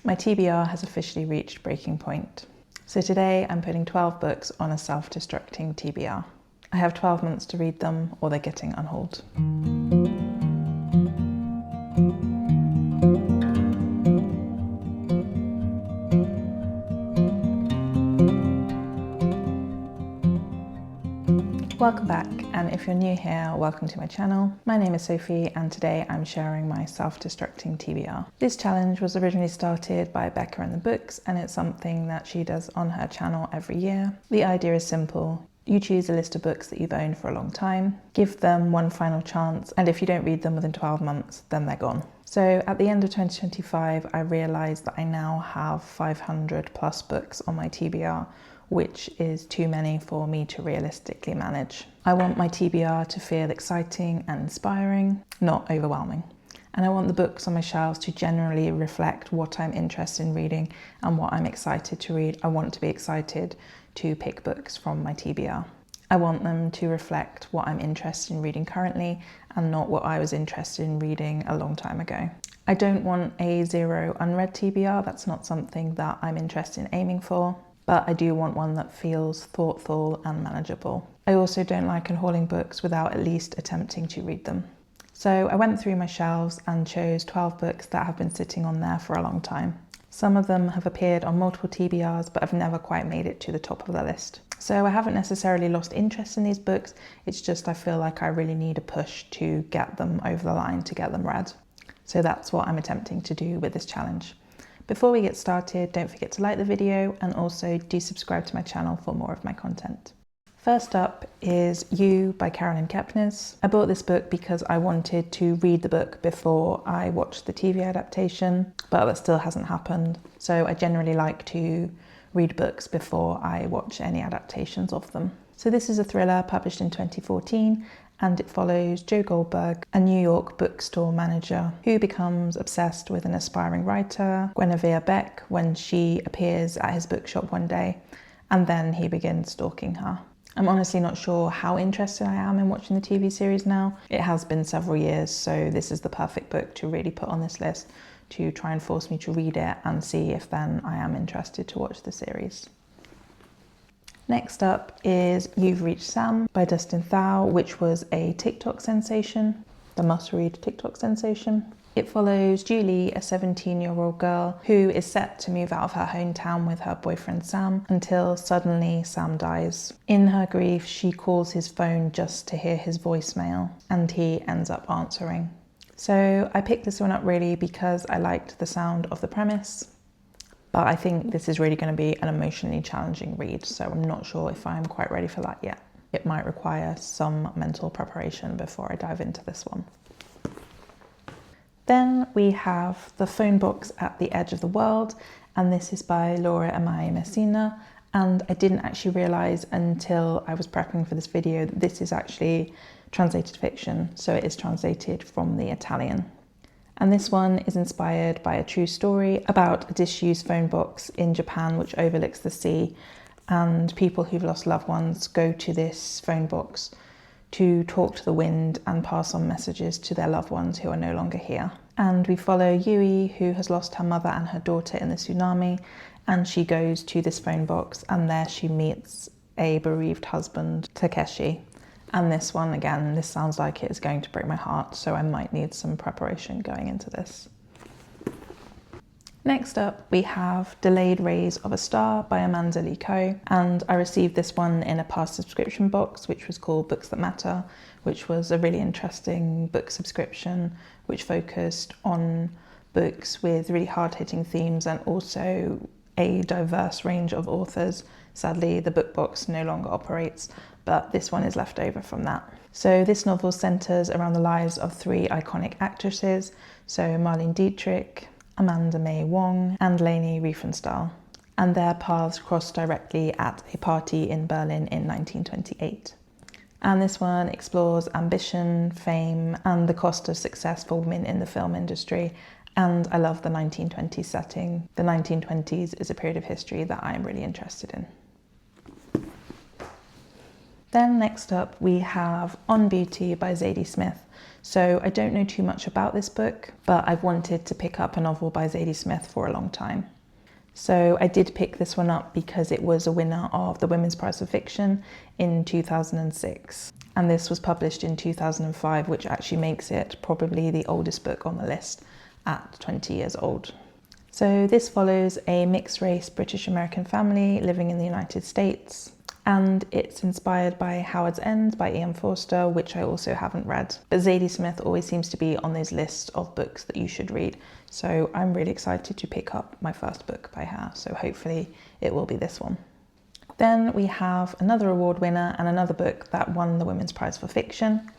My TBR has officially reached breaking point. So today I'm putting 12 books on a self-destructing TBR. I have 12 months to read them or they're getting unhauled. Welcome back, and if you're new here, welcome to my channel. My name is Sophie and today I'm sharing my self-destructing TBR. This challenge was originally started by Becca in the books and it's something that she does on her channel every year. The idea is simple. You choose a list of books that you've owned for a long time, give them one final chance, and if you don't read them within 12 months, then they're gone. So at the end of 2025, I realised that I now have 500 plus books on my TBR, which is too many for me to realistically manage. I want my TBR to feel exciting and inspiring, not overwhelming. And I want the books on my shelves to generally reflect what I'm interested in reading and what I'm excited to read. I want to be excited to pick books from my TBR. I want them to reflect what I'm interested in reading currently and not what I was interested in reading a long time ago. I don't want a zero unread TBR. That's not something that I'm interested in aiming for. But I do want one that feels thoughtful and manageable. I also don't like unhauling books without at least attempting to read them. So I went through my shelves and chose 12 books that have been sitting on there for a long time. Some of them have appeared on multiple TBRs, but have never quite made it to the top of the list. So I haven't necessarily lost interest in these books, it's just I feel like I really need a push to get them over the line, to get them read. So that's what I'm attempting to do with this challenge. Before we get started, don't forget to like the video and also do subscribe to my channel for more of my content. First up is You by Caroline Kepnes. I bought this book because I wanted to read the book before I watched the TV adaptation, but that still hasn't happened. So I generally like to read books before I watch any adaptations of them. So this is a thriller published in 2014 and it follows Joe Goldberg, a New York bookstore manager who becomes obsessed with an aspiring writer, Guinevere Beck, when she appears at his bookshop one day, and then he begins stalking her. I'm honestly not sure how interested I am in watching the TV series now. It has been several years, so this is the perfect book to really put on this list to try and force me to read it and see if then I am interested to watch the series. Next up is You've Reached Sam by Dustin Thao, which was a TikTok sensation, the must-read TikTok sensation. It follows Julie, a 17-year-old girl who is set to move out of her hometown with her boyfriend Sam until suddenly Sam dies. In her grief, she calls his phone just to hear his voicemail and he ends up answering. So I picked this one up really because I liked the sound of the premise. But I think this is really going to be an emotionally challenging read, so I'm not sure if I'm quite ready for that yet. It might require some mental preparation before I dive into this one. Then we have The Phone Box at the Edge of the World, and this is by Imai Messina. And I didn't actually realise until I was prepping for this video that this is actually translated fiction, so it is translated from the Italian. And this one is inspired by a true story about a disused phone box in Japan which overlooks the sea, and people who've lost loved ones go to this phone box to talk to the wind and pass on messages to their loved ones who are no longer here. And we follow Yui, who has lost her mother and her daughter in the tsunami, and she goes to this phone box and there she meets a bereaved husband, Takeshi. And this one, again, this sounds like it is going to break my heart, so I might need some preparation going into this. Next up, we have Delayed Rays of a Star by Amanda Lee Coe, and I received this one in a past subscription box, which was called Books That Matter, which was a really interesting book subscription, which focused on books with really hard-hitting themes and also a diverse range of authors. Sadly, the book box no longer operates, but this one is left over from that. So this novel centres around the lives of three iconic actresses, so Marlene Dietrich, Amanda Mae Wong and Leni Riefenstahl, and their paths crossed directly at a party in Berlin in 1928. And this one explores ambition, fame and the cost of success for women in the film industry, and I love the 1920s setting. The 1920s is a period of history that I am really interested in. Then next up we have On Beauty by Zadie Smith. So I don't know too much about this book, but I've wanted to pick up a novel by Zadie Smith for a long time. So I did pick this one up because it was a winner of the Women's Prize for Fiction in 2006. And this was published in 2005, which actually makes it probably the oldest book on the list at 20 years old. So this follows a mixed-race British-American family living in the United States, and it's inspired by Howard's End by Ian Forster, which I also haven't read. But Zadie Smith always seems to be on those lists of books that you should read, so I'm really excited to pick up my first book by her, so hopefully it will be this one. Then we have another award winner and another book that won the Women's Prize for Fiction.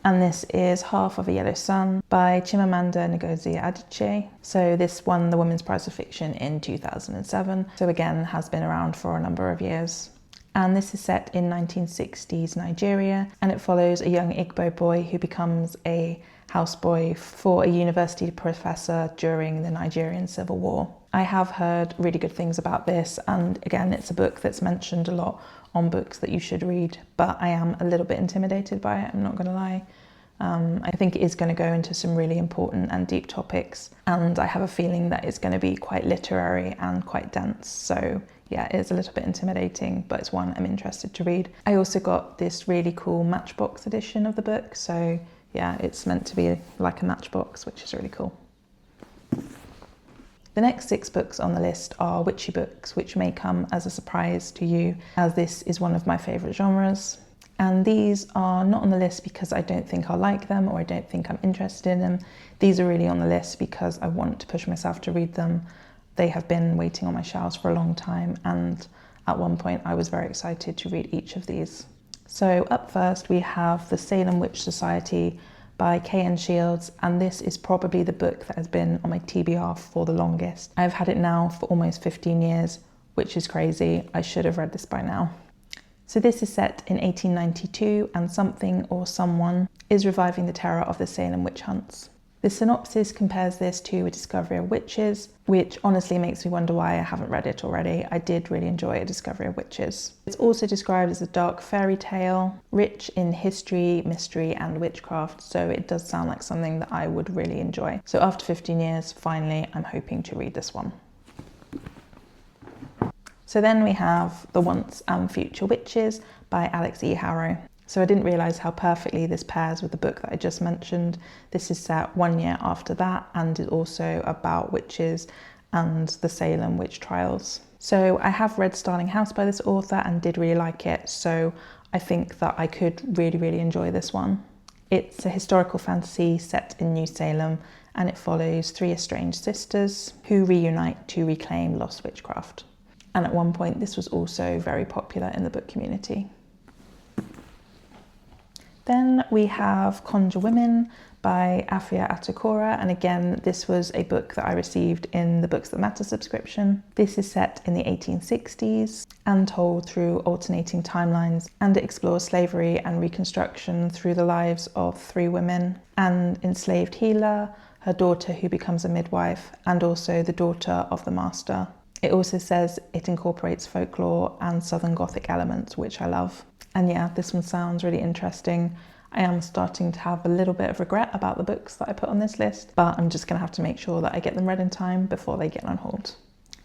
And this is Half of a Yellow Sun by Chimamanda Ngozi Adichie. So this won the Women's Prize for Fiction in 2007. So again, has been around for a number of years. And this is set in 1960s Nigeria, and it follows a young Igbo boy who becomes a houseboy for a university professor during the Nigerian Civil War. I have heard really good things about this, and again, it's a book that's mentioned a lot on books that you should read, but I am a little bit intimidated by it, I'm not going to lie. I think it is going to go into some really important and deep topics, and I have a feeling that it's going to be quite literary and quite dense, so yeah, it is a little bit intimidating, but it's one I'm interested to read. I also got this really cool Matchbox edition of the book, so yeah, it's meant to be like a matchbox, which is really cool. The next 6 books on the list are witchy books, which may come as a surprise to you, as this is one of my favourite genres. And these are not on the list because I don't think I'll like them or I don't think I'm interested in them. These are really on the list because I want to push myself to read them. They have been waiting on my shelves for a long time, and at one point I was very excited to read each of these. So up first we have The Salem Witch Society by K.N. Shields, and this is probably the book that has been on my TBR for the longest. I've had it now for almost 15 years, which is crazy. I should have read this by now. So this is set in 1892, and something or someone is reviving the terror of the Salem witch hunts. The synopsis compares this to A Discovery of Witches, which honestly makes me wonder why I haven't read it already. I did really enjoy A Discovery of Witches. It's also described as a dark fairy tale, rich in history, mystery, and witchcraft, so it does sound like something that I would really enjoy. So after 15 years, finally, I'm hoping to read this one. So then we have The Once and Future Witches by Alix E. Harrow. So I didn't realise how perfectly this pairs with the book that I just mentioned. This is set 1 year after that and is also about witches and the Salem witch trials. So I have read Starling House by this author and did really like it, so I think that I could really enjoy this one. It's a historical fantasy set in New Salem, and it follows 3 estranged sisters who reunite to reclaim lost witchcraft. And at one point this was also very popular in the book community. Then we have Conjure Women by Afia Atakora, and again this was a book that I received in the Books That Matter subscription. This is set in the 1860s and told through alternating timelines, and it explores slavery and reconstruction through the lives of 3 women: an enslaved healer, her daughter who becomes a midwife, and also the daughter of the master. It also says it incorporates folklore and Southern Gothic elements, which I love. And yeah, this one sounds really interesting. I am starting to have a little bit of regret about the books that I put on this list, but I'm just going to have to make sure that I get them read in time before they get unhauled.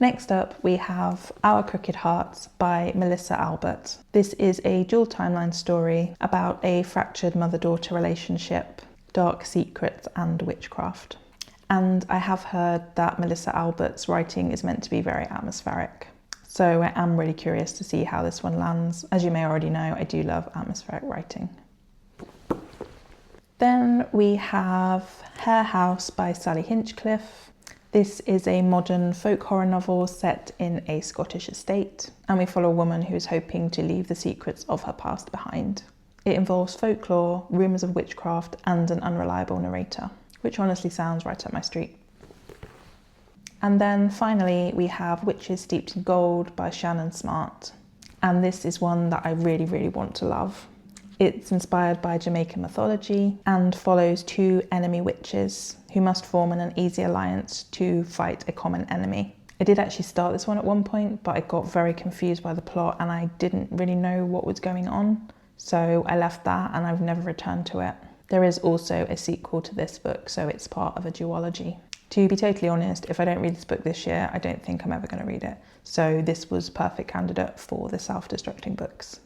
Next up, we have Our Crooked Hearts by Melissa Albert. This is a dual timeline story about a fractured mother-daughter relationship, dark secrets, and witchcraft. And I have heard that Melissa Albert's writing is meant to be very atmospheric. So I am really curious to see how this one lands. As you may already know, I do love atmospheric writing. Then we have Hare House by Sally Hinchcliffe. This is a modern folk horror novel set in a Scottish estate, and we follow a woman who is hoping to leave the secrets of her past behind. It involves folklore, rumours of witchcraft, and an unreliable narrator, which honestly sounds right up my street. And then finally we have Witches Steeped in Gold by Ciannon Smart. And this is one that I really want to love. It's inspired by Jamaican mythology and follows 2 enemy witches who must form an uneasy alliance to fight a common enemy. I did actually start this one at one point, but I got very confused by the plot and I didn't really know what was going on. So I left that and I've never returned to it. There is also a sequel to this book, so it's part of a duology. To be totally honest, if I don't read this book this year, I don't think I'm ever going to read it. So this was a perfect candidate for the self-destructing books.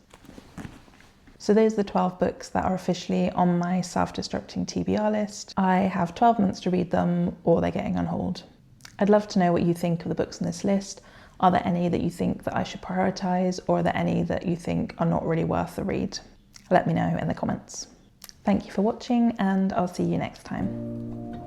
So those are the 12 books that are officially on my self-destructing TBR list. I have 12 months to read them or they're getting unhauled. I'd love to know what you think of the books on this list. Are there any that you think that I should prioritise, or are there any that you think are not really worth the read? Let me know in the comments. Thank you for watching and I'll see you next time.